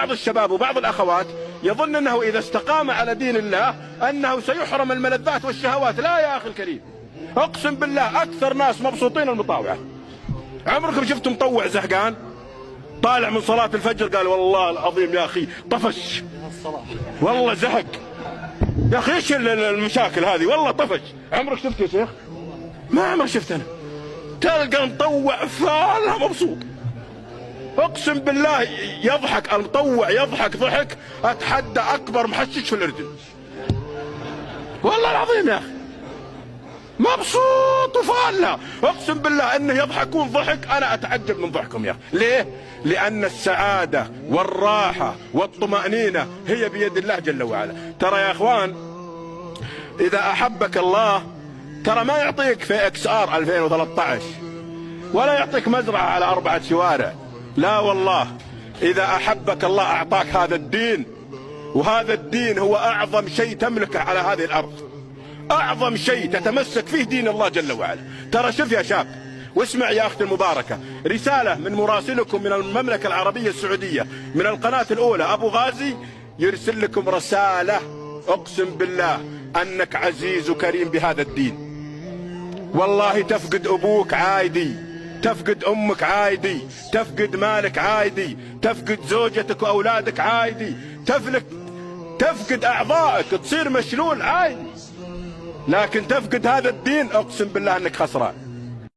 بعض الشباب وبعض الأخوات يظن أنه إذا استقام على دين الله أنه سيحرم الملذات والشهوات. لا يا أخي الكريم، أقسم بالله أكثر ناس مبسوطين المطاوعة. عمركم شفتم مطوع زهقان طالع من صلاة الفجر قال والله العظيم يا أخي طفش والله زهق يا أخي إيش المشاكل هذه والله طفش؟ عمرك شفت يا شيخ؟ ما عمرك شفت أنا. تلقى مطوع فالها مبسوط، اقسم بالله يضحك المطوع، يضحك ضحك اتحدى اكبر محشش في الاردن والله العظيم يا اخي، مبسوط وفالها، اقسم بالله انه يضحكون ضحك انا اتعجب من ضحكهم يا اخي. ليه؟ لان السعاده والراحه والطمانينه هي بيد الله جل وعلا. ترى يا اخوان اذا احبك الله ترى ما يعطيك في اكس ار 2013 ولا يعطيك مزرعه على 4 شوارع، لا والله، إذا أحبك الله أعطاك هذا الدين، وهذا الدين هو أعظم شيء تملكه على هذه الأرض، أعظم شيء تتمسك فيه دين الله جل وعلا. ترى شوف يا شاب واسمع يا أختي المباركة، رسالة من مراسلكم من المملكة العربية السعودية من القناة الأولى أبو غازي يرسل لكم رسالة، أقسم بالله أنك عزيز وكريم بهذا الدين. والله تفقد أبوك عادي، تفقد أمك عادي، تفقد مالك عادي، تفقد زوجتك وأولادك عادي، تفقد أعضائك تصير مشلول عادي، لكن تفقد هذا الدين أقسم بالله أنك خسران.